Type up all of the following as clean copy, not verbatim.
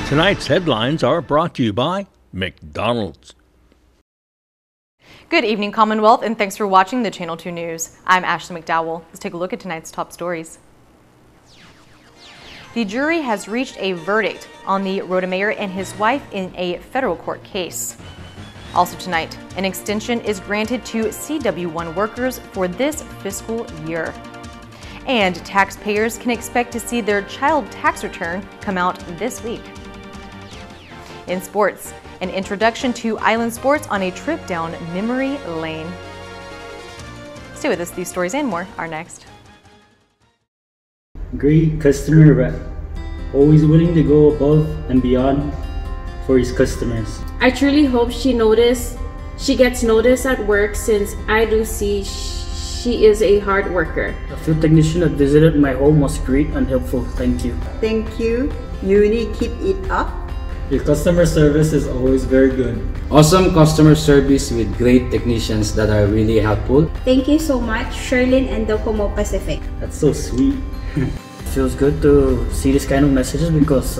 Tonight's headlines are brought to you by McDonald's. Good evening, Commonwealth, and thanks for watching the Channel 2 News. I'm Ashley McDowell. Let's take a look at tonight's top stories. The jury has reached a verdict on the Rota mayor and his wife in a federal court case. Also tonight, an extension is granted to CW1 workers for this fiscal year. And taxpayers can expect to see their child tax return come out this week. In sports, an introduction to island sports on a trip down memory lane. Stay with us, these stories and more are next. Great customer rep, always willing to go above and beyond for his customers. I truly hope she gets noticed at work, since I do see she is a hard worker. The field technician that visited my home was great and helpful. Thank you. Thank you. Uni, keep it up. Your customer service is always very good. Awesome customer service with great technicians that are really helpful. Thank you so much, Sherlyn and Docomo Pacific. That's so sweet. It feels good to see this kind of messages because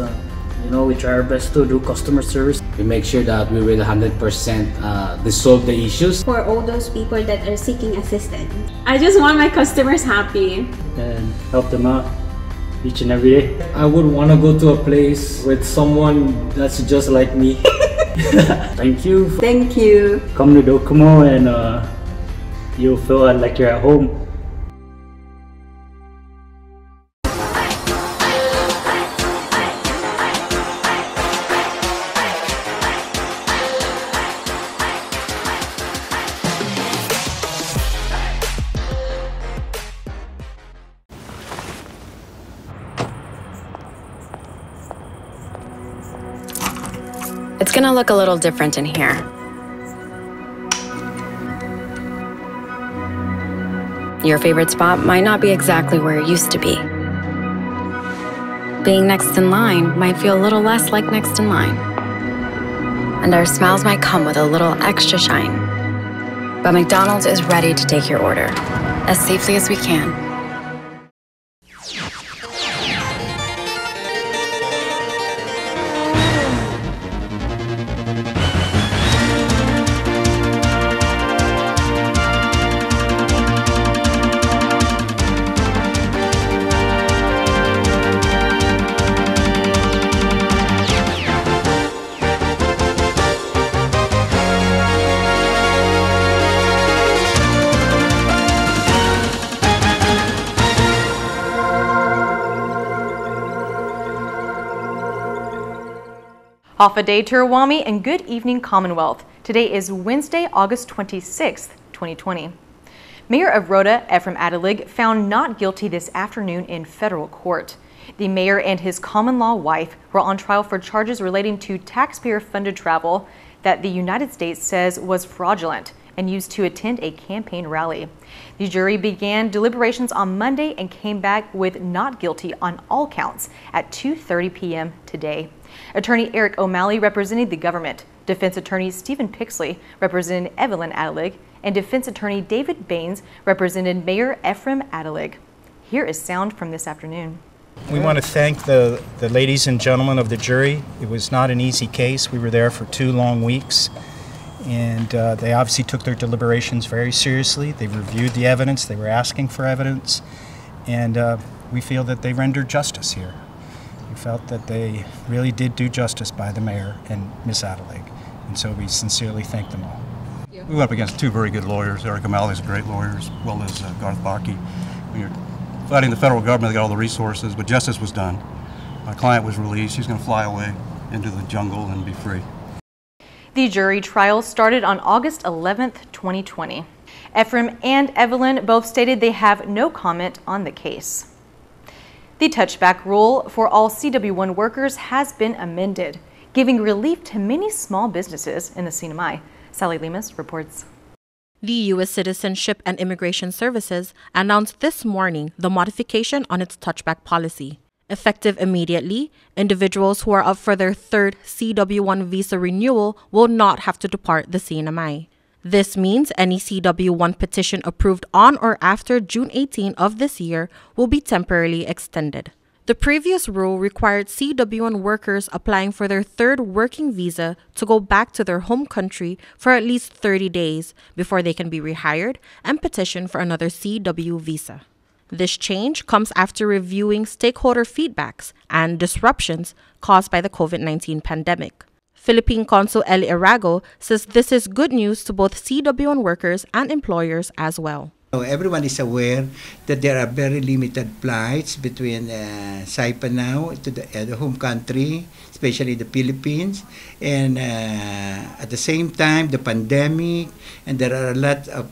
we try our best to do customer service. We make sure that we will 100% resolve the issues. For all those people that are seeking assistance. I just want my customers happy. And help them out each and every day. I would want to go to a place with someone that's just like me. Thank you. Thank you. Come to Docomo and you'll feel like you're at home. It's gonna look a little different in here. Your favorite spot might not be exactly where it used to be. Being next in line might feel a little less like next in line. And our smiles might come with a little extra shine. But McDonald's is ready to take your order as safely as we can. Off a day to Ruwami and good evening, Commonwealth. Today is Wednesday, August 26th, 2020. Mayor of Rota, Ephraim Adelig, found not guilty this afternoon in federal court. The mayor and his common-law wife were on trial for charges relating to taxpayer-funded travel that the United States says was fraudulent and used to attend a campaign rally. The jury began deliberations on Monday and came back with not guilty on all counts at 2:30 p.m. today. Attorney Eric O'Malley represented the government, defense attorney Stephen Pixley represented Evelyn Adelig, and defense attorney David Baines represented Mayor Ephraim Adelig. Here is sound from this afternoon. We want to thank the ladies and gentlemen of the jury. It was not an easy case. We were there for 2 long weeks, and they obviously took their deliberations very seriously. They reviewed the evidence. They were asking for evidence, and we feel that they rendered justice here. We felt that they really did do justice by the mayor and Ms. Adelig, and so we sincerely thank them all. We went up against 2 very good lawyers. Eric O'Malley is a great lawyer, as well as Garth Bakke. When you're fighting the federal government, they got all the resources, but justice was done. My client was released. She's going to fly away into the jungle and be free. The jury trial started on August 11th, 2020. Ephraim and Evelyn both stated they have no comment on the case. The touchback rule for all CW1 workers has been amended, giving relief to many small businesses in the CNMI. Sally Lemus reports. The U.S. Citizenship and Immigration Services announced this morning the modification on its touchback policy. Effective immediately, individuals who are up for their 3rd CW1 visa renewal will not have to depart the CNMI. This means any CW1 petition approved on or after June 18 of this year will be temporarily extended. The previous rule required CW1 workers applying for their third working visa to go back to their home country for at least 30 days before they can be rehired and petition for another CW visa. This change comes after reviewing stakeholder feedbacks and disruptions caused by the COVID-19 pandemic. Philippine Consul Eli Arago says this is good news to both CW1 workers and employers as well. Everyone is aware that there are very limited flights between Saipan now to the home country, especially the Philippines, and at the same time the pandemic, and there are a lot of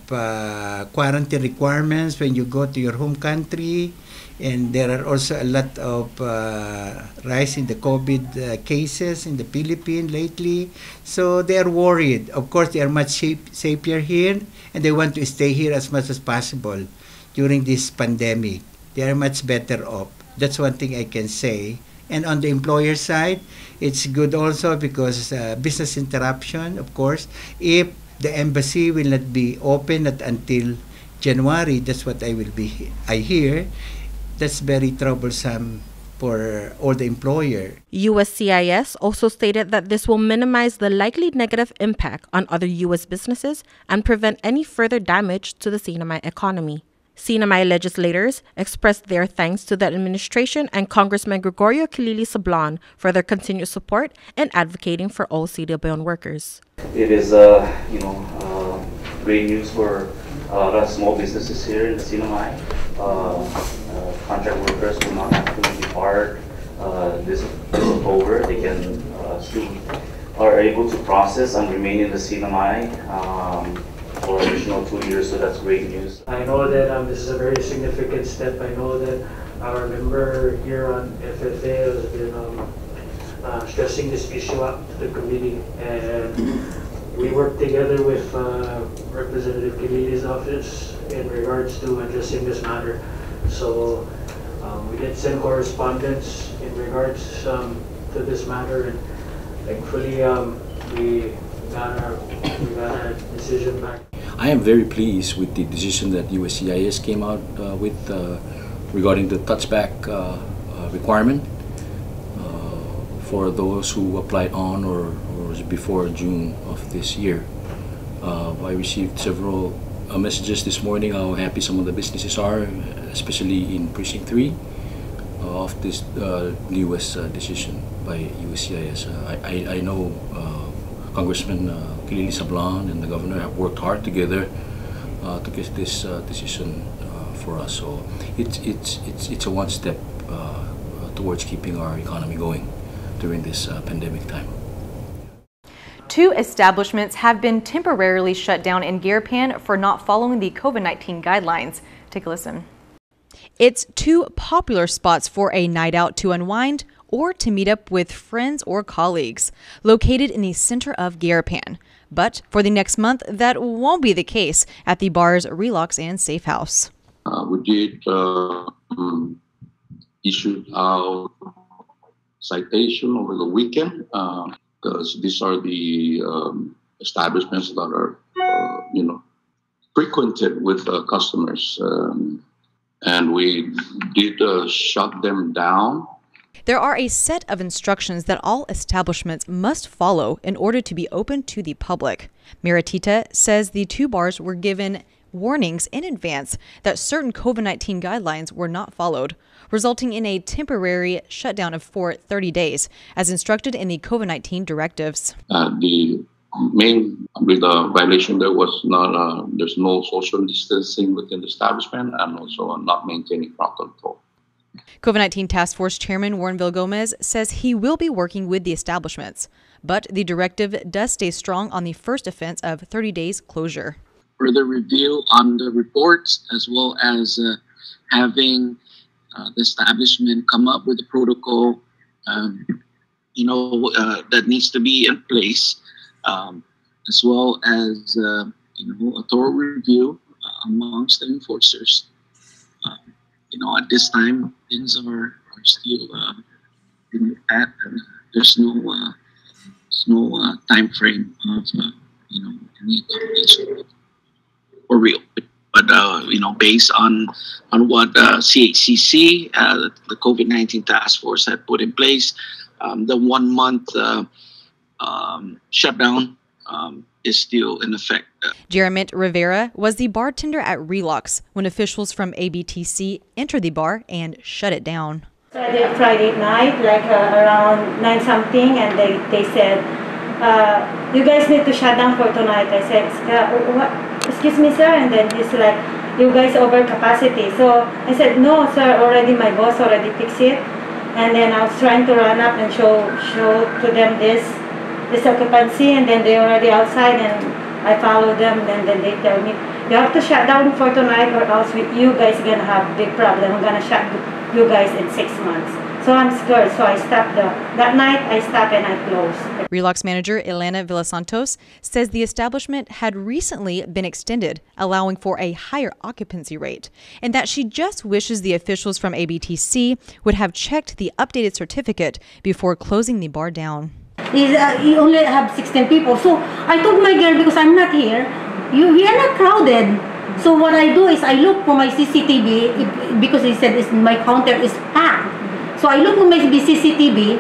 quarantine requirements when you go to your home country, and there are also a lot of rise in the COVID cases in the Philippines lately, so they are worried. Of course, they are much safer here, and they want to stay here as much as possible during this pandemic. They are much better off. That's one thing I can say. And on the employer side, it's good also because business interruption, of course. If the embassy will not be open until January, that's what I hear. That's very troublesome for all the employer. USCIS also stated that this will minimize the likely negative impact on other U.S. businesses and prevent any further damage to the CNMI economy. CNMI legislators expressed their thanks to the administration and Congressman Gregorio Kilili Sablan for their continued support and advocating for all CW1 workers. It is, great news for the small businesses here in the CNMI. Contract workers will not have to be barred this October. They can still are able to process and remain in the CNMI for additional 2 years, so that's great news. I know that this is a very significant step. I know that our member here on FFA has been stressing this issue out to the committee, and we work together with Representative Kilili's office in regards to addressing this matter. So we did send correspondence in regards to this matter, and thankfully we got our decision back. I am very pleased with the decision that USCIS came out with regarding the touchback requirement for those who applied on or before June of this year. I received several messages this morning how happy some of the businesses are, especially in Precinct 3, of this newest decision by USCIS. I know Congressman Kilili Sablan and the governor have worked hard together to get this decision for us. So it's a one step towards keeping our economy going during this pandemic time. 2 establishments have been temporarily shut down in Garapan for not following the COVID-19 guidelines. Take a listen. It's 2 popular spots for a night out to unwind or to meet up with friends or colleagues, located in the center of Garapan. But for the next month, that won't be the case at the bar's Relax and Safe House. We did issue out citation over the weekend because these are the establishments that are, frequented with customers, and we did shut them down. There are a set of instructions that all establishments must follow in order to be open to the public. Miratita says the 2 bars were given warnings in advance that certain COVID-19 guidelines were not followed, resulting in a temporary shutdown for 30 days, as instructed in the COVID-19 directives. The main violation there was not there's no social distancing within the establishment, and also not maintaining crowd control. COVID-19 Task Force Chairman Warren Villagomez says he will be working with the establishments, but the directive does stay strong on the first offense of 30 days closure. Further review on the reports, as well as having the establishment come up with a protocol, that needs to be in place, as well as a thorough review amongst the enforcers. At this time, things are still at, there's no time frame of any accommodation for real. But based on what CHCC, the COVID-19 task force had put in place, the 1 month shutdown is still in effect. Jeremit Rivera was the bartender at Relux when officials from ABTC entered the bar and shut it down. Friday night, like around 9 something, and they said, you guys need to shut down for tonight. I said, what? Excuse me, sir? And then he's like, you guys over capacity. So I said, no, sir, already my boss already fixed it. And then I was trying to run up and show to them this occupancy, and then they already outside, and I followed them, and then they tell me, you have to shut down for tonight or else you guys gonna have big problem. I'm gonna shut you guys in 6 months. So I'm scared, so I stopped that night I stopped and I closed. Relux manager Elena Villasantos says the establishment had recently been extended, allowing for a higher occupancy rate, and that she just wishes the officials from ABTC would have checked the updated certificate before closing the bar down. You only have 16 people. So I told my girl, because I'm not here, we are not crowded. So what I do is I look for my CCTV, because he said my counter is packed. So I look for my CCTV.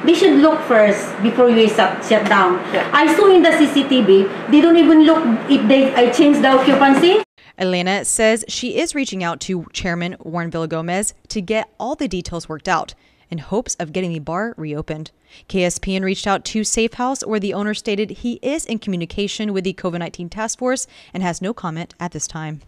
They should look first before we shut down. Yeah. I saw in the CCTV, they don't even look if I changed the occupancy. Elena says she is reaching out to Chairman Warren Villagomez to get all the details worked out in hopes of getting the bar reopened. KSPN reached out to Safe House, where the owner stated he is in communication with the COVID-19 task force and has no comment at this time.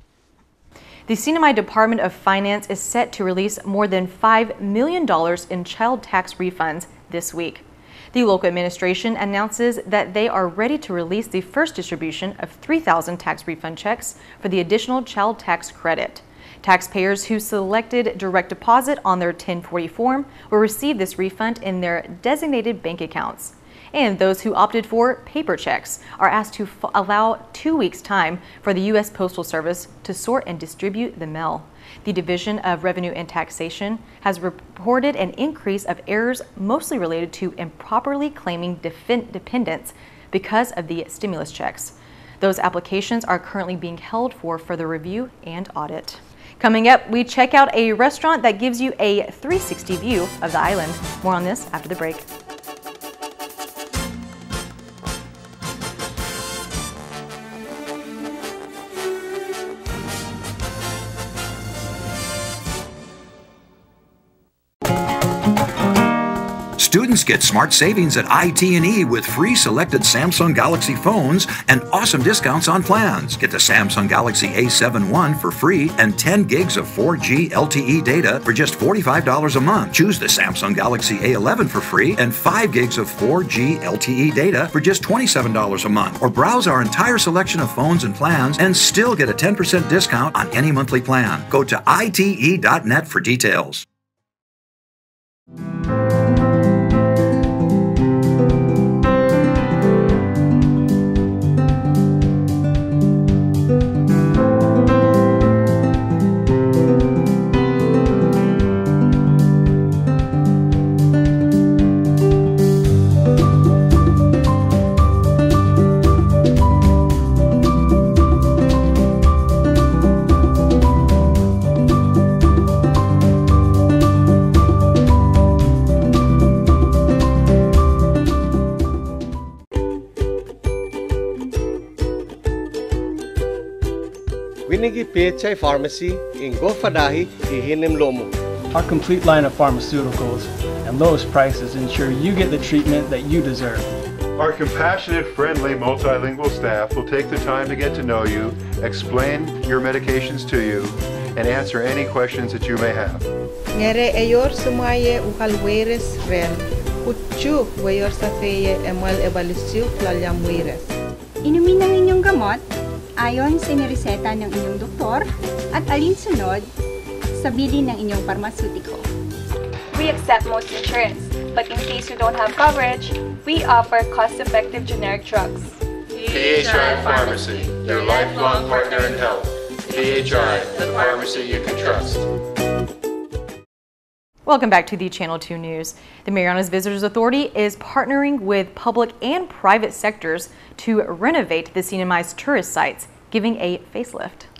The CNMI Department of Finance is set to release more than $5 million in child tax refunds this week. The local administration announces that they are ready to release the first distribution of 3,000 tax refund checks for the additional child tax credit. Taxpayers who selected direct deposit on their 1040 form will receive this refund in their designated bank accounts. And those who opted for paper checks are asked to allow 2 weeks' time for the U.S. Postal Service to sort and distribute the mail. The Division of Revenue and Taxation has reported an increase of errors mostly related to improperly claiming dependents because of the stimulus checks. Those applications are currently being held for further review and audit. Coming up, we check out a restaurant that gives you a 360 view of the island. More on this after the break. Students get smart savings at IT&E with free selected Samsung Galaxy phones and awesome discounts on plans. Get the Samsung Galaxy A7 I for free and 10 gigs of 4G LTE data for just $45 a month. Choose the Samsung Galaxy A11 for free and 5 gigs of 4G LTE data for just $27 a month. Or browse our entire selection of phones and plans and still get a 10% discount on any monthly plan. Go to ite.net for details. Winigi PHI Pharmacy in Gofadahi, Ihinim Lomo. Our complete line of pharmaceuticals and lowest prices ensure you get the treatment that you deserve. Our compassionate, friendly, multilingual staff will take the time to get to know you, explain your medications to you, and answer any questions that you may have. Ngere ayor sumaye ukalweres ren, utju wayor sa feye emal ebalusyu flalyam wires. Inumin ang inyong gamot ayon sa inireseta ng inyong doktor at alinsunod sa bilin ng inyong pharmaceutical. We accept most insurance, but in case you don't have coverage, we offer cost-effective generic drugs. PHI Pharmacy, your lifelong partner in health. PHI, the pharmacy you can trust. Welcome back to the Channel 2 News. The Marianas Visitors Authority is partnering with public and private sectors to renovate the CNMI's tourist sites, giving a facelift.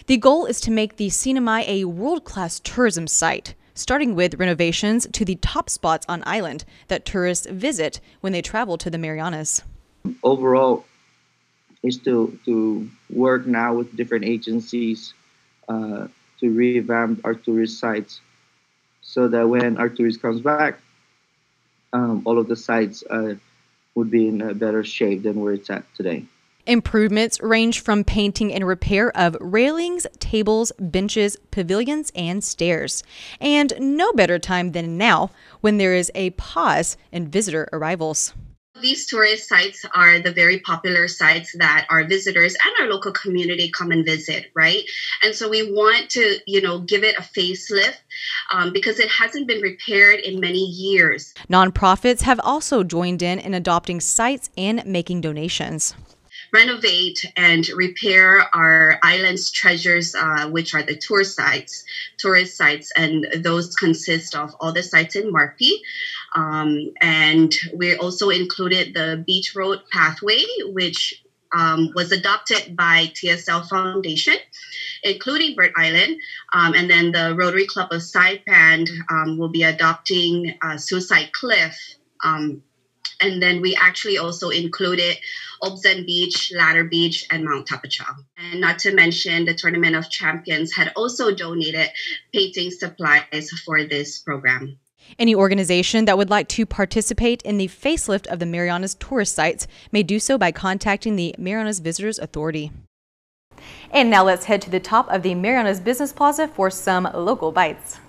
The goal is to make the Sinamay a world-class tourism site, starting with renovations to the top spots on island that tourists visit when they travel to the Marianas. Overall, is to work now with different agencies to revamp our tourist sites so that when our tourist comes back, all of the sites would be in a better shape than where it's at today. Improvements range from painting and repair of railings, tables, benches, pavilions, and stairs. And no better time than now when there is a pause in visitor arrivals. These tourist sites are the very popular sites that our visitors and our local community come and visit, right? And so we want to, give it a facelift because it hasn't been repaired in many years. Nonprofits have also joined in adopting sites and making donations. Renovate and repair our island's treasures, which are the tourist sites, and those consist of all the sites in Marpi. And we also included the Beach Road Pathway, which was adopted by TSL Foundation, including Bird Island. And then the Rotary Club of Saipan will be adopting Suicide Cliff. And then we actually also included Obsen Beach, Ladder Beach, and Mount Tapachal. And not to mention, the Tournament of Champions had also donated painting supplies for this program. Any organization that would like to participate in the facelift of the Marianas tourist sites may do so by contacting the Marianas Visitors Authority. And now let's head to the top of the Marianas Business Plaza for some local bites.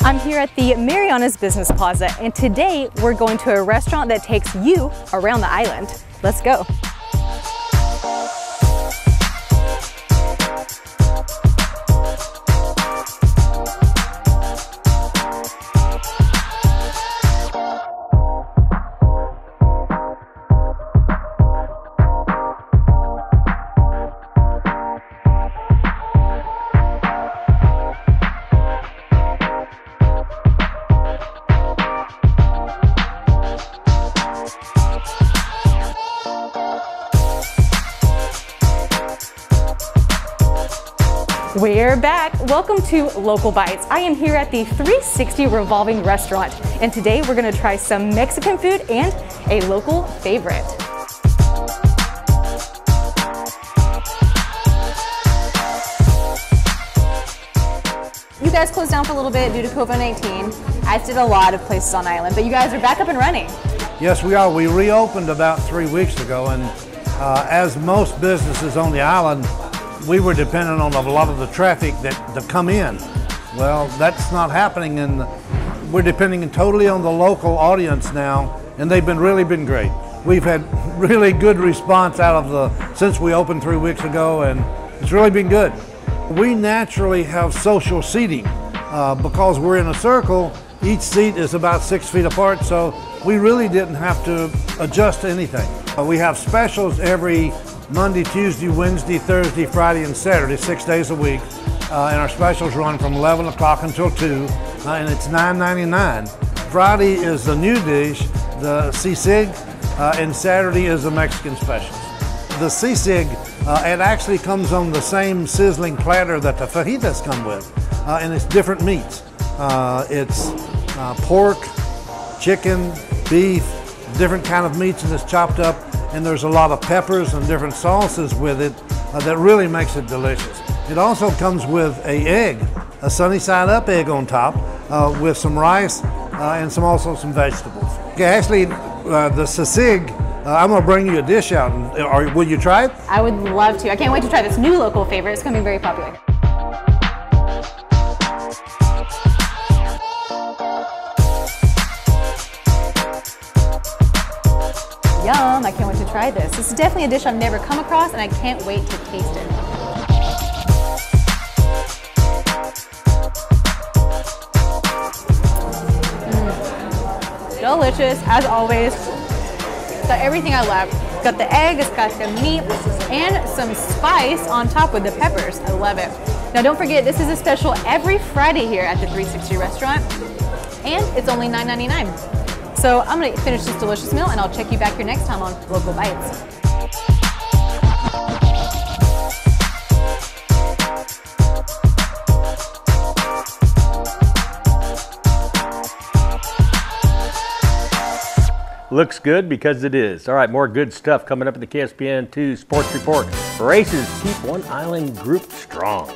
I'm here at the Marianas Business Plaza, and today we're going to a restaurant that takes you around the island. Let's go. We're back. Welcome to Local Bites. I am here at the 360 Revolving Restaurant, and today we're going to try some Mexican food and a local favorite. You guys closed down for a little bit due to COVID-19, as did a lot of places on island, but you guys are back up and running. Yes, we are. We reopened about 3 weeks ago, and as most businesses on the island, we were dependent on a lot of the traffic that come in. Well, that's not happening, and we're depending totally on the local audience now, and they've really been great. We've had really good response out of since we opened 3 weeks ago, and it's really been good. We naturally have social seating because we're in a circle. Each seat is about 6 feet apart, so we really didn't have to adjust to anything. We have specials every Monday, Tuesday, Wednesday, Thursday, Friday, and Saturday, 6 days a week. And our specials run from 11 o'clock until 2, and it's $9.99. Friday is the new dish, the sisig, and Saturday is the Mexican specials. The sisig, it actually comes on the same sizzling platter that the fajitas come with, and it's different meats. It's pork, chicken, beef, different kind of meats, and it's chopped up. And there's a lot of peppers and different sauces with it that really makes it delicious. It also comes with an egg, a sunny side up egg on top with some rice and also some vegetables. Okay, actually, the sisig, I'm gonna bring you a dish out. Will you try it? I would love to. I can't wait to try this new local favorite. It's gonna be very popular. Yum, I can't wait to try this. This is definitely a dish I've never come across, and I can't wait to taste it. Delicious, as always. Got everything I love. It's got the egg, it's got the meat, and some spice on top with the peppers. I love it. Now don't forget, this is a special every Friday here at the 360 restaurant, and it's only $9.99. So I'm gonna finish this delicious meal and I'll check you back here next time on Local Bites. Looks good because it is. All right, more good stuff coming up in the KSPN2 Sports Report. Races keep one island group strong.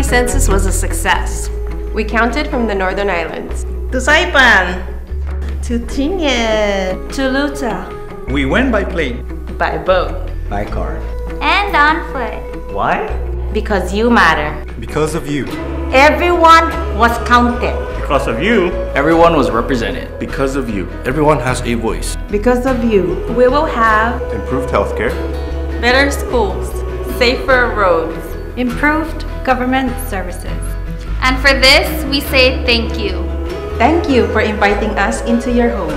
Census was a success. We counted from the Northern Islands to Saipan, to Tingye, to Rota. We went by plane, by boat, by car, and on foot. Why? Because you matter. Because of you. Everyone was counted. Because of you. Everyone was represented. Because of you. Everyone has a voice. Because of you. We will have improved healthcare, better schools, safer roads, improved government services. And for this, we say thank you. Thank you for inviting us into your home.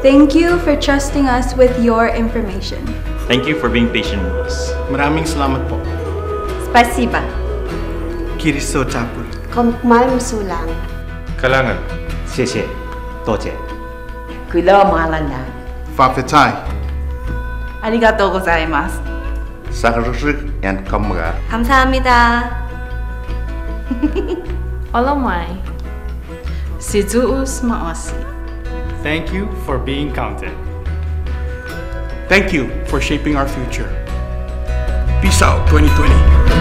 Thank you for trusting us with your information. Thank you for being patient with us. Maraming salamat po. Spasiba. Kiriso tapon. Konkmal musulang. Kalangan. Sese. Toche. Kuilo malanda. Fapetai. Arigatou gozaimasu. Sakarusuk and kamgar. 감사합니다. Olomai. Sizuus maosi. Thank you for being counted. Thank you for shaping our future. Peace out 2020.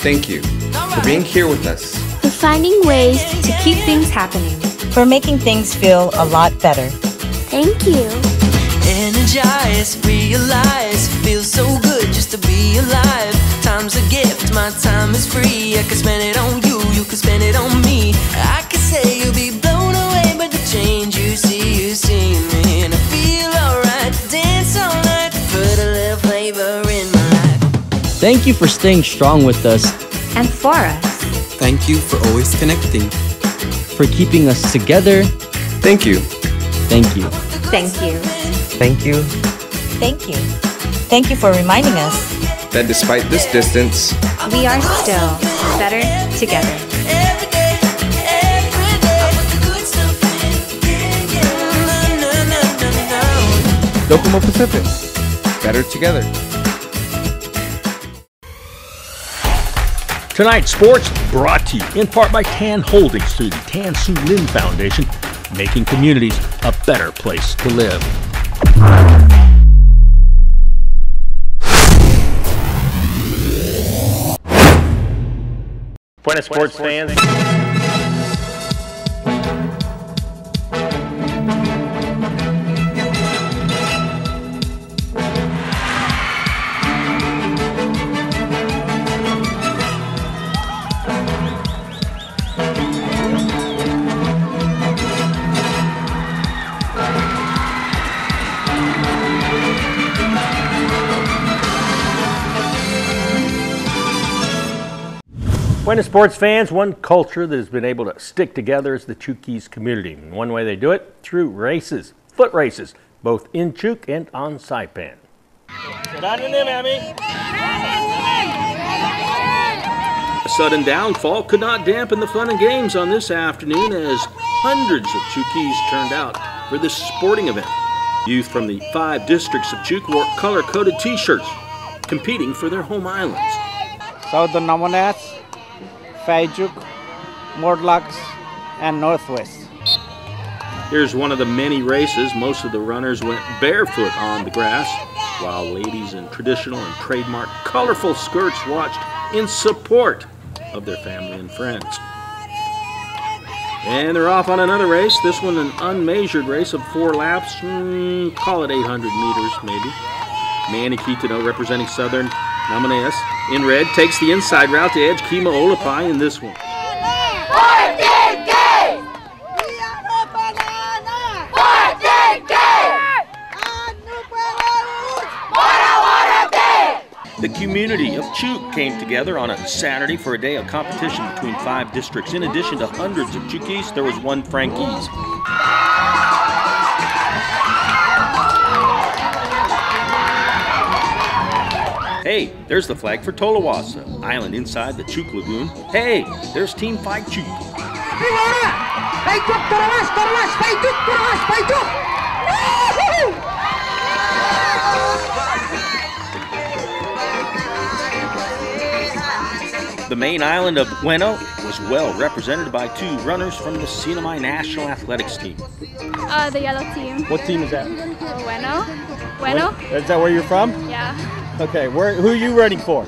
Thank you for being here with us. For finding ways to keep things happening. For making things feel a lot better. Thank you. Energize, realize, feels so good just to be alive. Time's a gift, my time is free. I can spend it on you, you can spend it on me. I can say you'll be blown away by the change you see me. And I feel alright, dance all night, put a little flavor in my life. Thank you for staying strong with us. And for us. Thank you for always connecting. For keeping us together. Thank you. Thank you. Thank you. Thank you. Thank you. Thank you for reminding us that despite this distance, we are still better together. Docomo Pacific, better together. Tonight's sports brought to you in part by Tan Holdings through the Tan Su Lin Foundation, making communities a better place to live. Buenas sports fans. Buenas sports fans, one culture that has been able to stick together is the Chuukese community. And one way they do it, through races, foot races, both in Chuuk and on Saipan. Get on in there, Mammy. A sudden downfall could not dampen the fun and games on this afternoon as hundreds of Chukis turned out for this sporting event. Youth from the 5 districts of Chuk wore color-coded t-shirts, competing for their home islands. Southern Namanas, Faijuk, Mordlaks, and Northwest. Here's one of the many races. Most of the runners went barefoot on the grass, while ladies in traditional and trademark colorful skirts watched in support of their family and friends. And they're off on another race. This one an unmeasured race of 4 laps, call it 800 meters maybe. Manny Kitano representing Southern Namanas in red takes the inside route to edge Kima Olapai in this one. The community of Chuk came together on a Saturday for a day of competition between 5 districts. In addition to hundreds of Chukis, there was one Frankese. Hey, there's the flag for Tolawasa, island inside the Chuk Lagoon. Hey, there's Team Fight Chuk. The main island of Bueno was well represented by 2 runners from the Sinamay National Athletics team. The yellow team. What team is that? Bueno. Bueno? Is that where you're from? Yeah. Okay, who are you running for?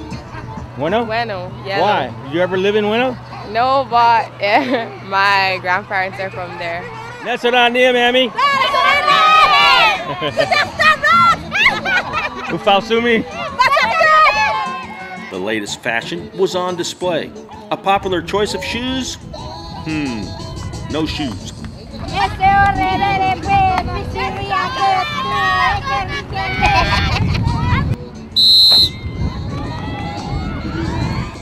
Bueno? Bueno, yeah. Why? Did you ever live in Bueno? No, but my grandparents are from there. That's what I knew, Mammy. Ufalsumi. The latest fashion was on display. A popular choice of shoes? No shoes.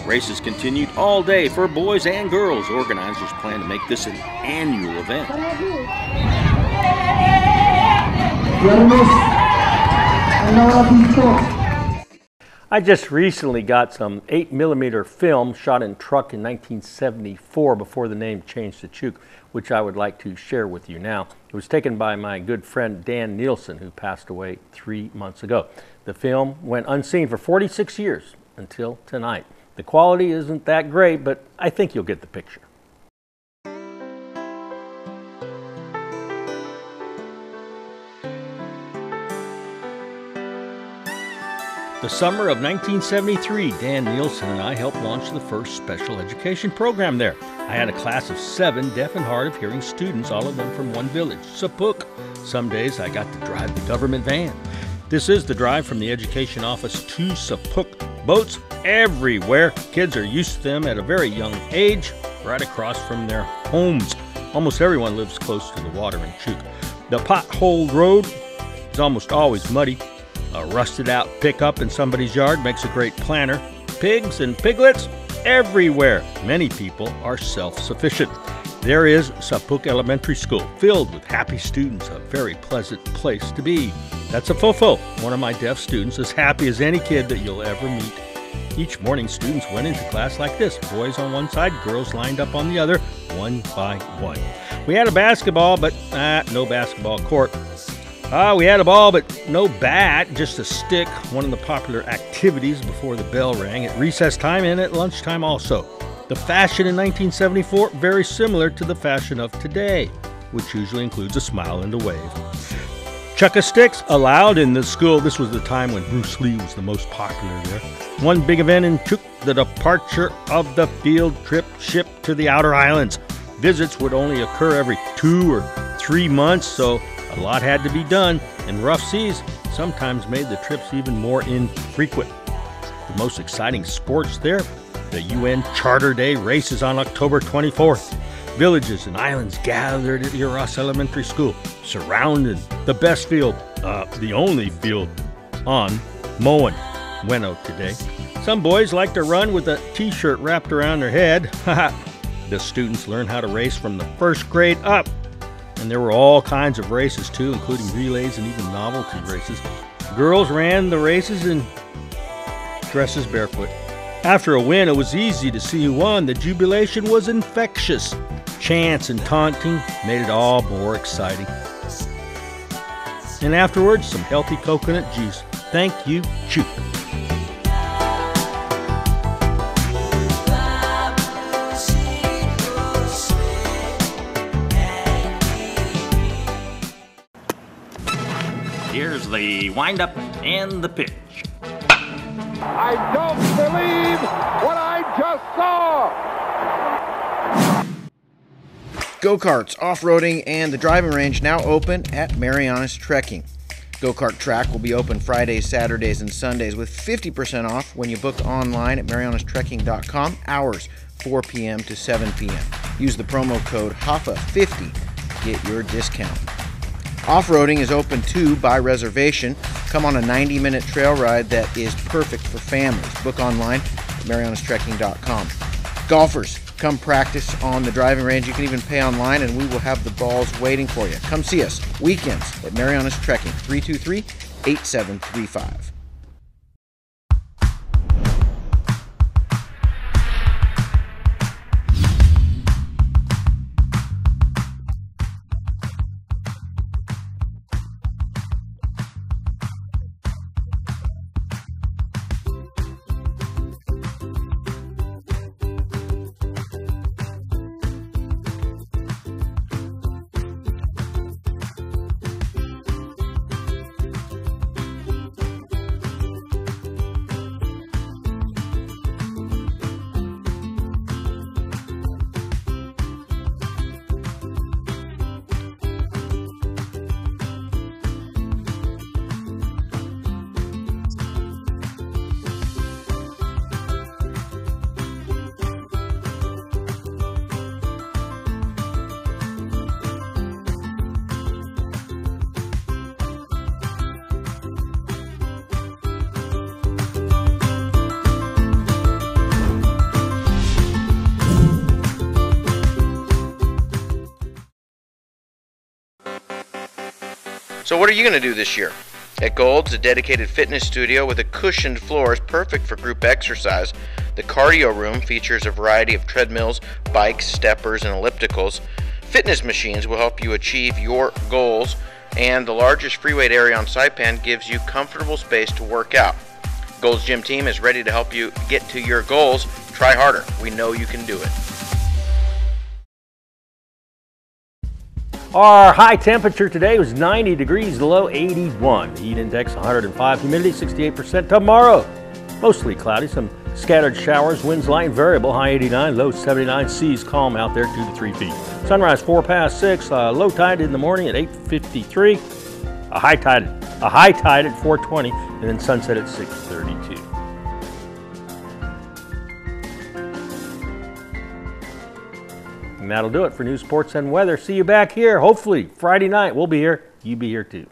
Races continued all day for boys and girls. Organizers plan to make this an annual event. I just recently got some 8mm film shot in truck in 1974 before the name changed to Chuk, which I would like to share with you now. It was taken by my good friend Dan Nielsen, who passed away 3 months ago. The film went unseen for 46 years until tonight. The quality isn't that great, but I think you'll get the picture. The summer of 1973, Dan Nielsen and I helped launch the first special education program there. I had a class of 7 deaf and hard of hearing students, all of them from one village, Sapuk. Some days I got to drive the government van. This is the drive from the education office to Sapuk. Boats everywhere. Kids are used to them at a very young age, right across from their homes. Almost everyone lives close to the water in Chuk. The potholed road is almost always muddy. A rusted out pickup in somebody's yard makes a great planter. Pigs and piglets everywhere. Many people are self-sufficient. There is Sapuk Elementary School, filled with happy students, a very pleasant place to be. That's a Fofo, one of my deaf students, as happy as any kid that you'll ever meet. Each morning, students went into class like this, boys on one side, girls lined up on the other, one by one. We had a basketball, but no basketball court. We had a ball, but no bat, just a stick, one of the popular activities before the bell rang at recess time and at lunchtime also. The fashion in 1974, very similar to the fashion of today, which usually includes a smile and a wave. Chuck-a-sticks allowed in the school. This was the time when Bruce Lee was the most popular there. One big event in Chuk, the departure of the field trip ship to the outer islands. Visits would only occur every 2 or 3 months, so a lot had to be done, and rough seas sometimes made the trips even more infrequent. The most exciting sports there, the UN Charter Day races on October 24th. Villages and islands gathered at Uras Elementary School, surrounded the best field, the only field on Moan, Bueno today. Some boys like to run with a t-shirt wrapped around their head. The students learn how to race from the first grade up. And there were all kinds of races too, including relays and even novelty races. Girls ran the races in dresses barefoot. After a win, it was easy to see who won. The jubilation was infectious. Chants and taunting made it all more exciting. And afterwards, some healthy coconut juice. Thank you, Choop. Here's the windup and the pitch. I don't believe what I just saw! Go-karts, off-roading, and the driving range now open at Marianas Trekking. Go-kart track will be open Fridays, Saturdays, and Sundays with 50% off when you book online at marianastrekking.com, hours 4 p.m. to 7 p.m. Use the promo code HAFA50 to get your discount. Off-roading is open too by reservation. Come on a 90-minute trail ride that is perfect for families. Book online at marianastrekking.com. Golfers, come practice on the driving range. You can even pay online and we will have the balls waiting for you. Come see us weekends at Marianas Trekking, 323-8735. So what are you going to do this year? At Gold's, a dedicated fitness studio with a cushioned floor is perfect for group exercise. The cardio room features a variety of treadmills, bikes, steppers, and ellipticals. Fitness machines will help you achieve your goals, and the largest free weight area on Saipan gives you comfortable space to work out. Gold's Gym Team is ready to help you get to your goals. Try harder. We know you can do it. Our high temperature today was 90 degrees, the low 81. Heat index 105, humidity 68%. Tomorrow, mostly cloudy, some scattered showers, winds light and variable, high 89, low 79. Seas calm out there 2 to 3 feet. Sunrise 4 past 6, low tide in the morning at 8:53. A high tide at 4:20, and then sunset at 6:32. And that'll do it for news, sports, and weather. See you back here, hopefully Friday night. We'll be here. You be here too.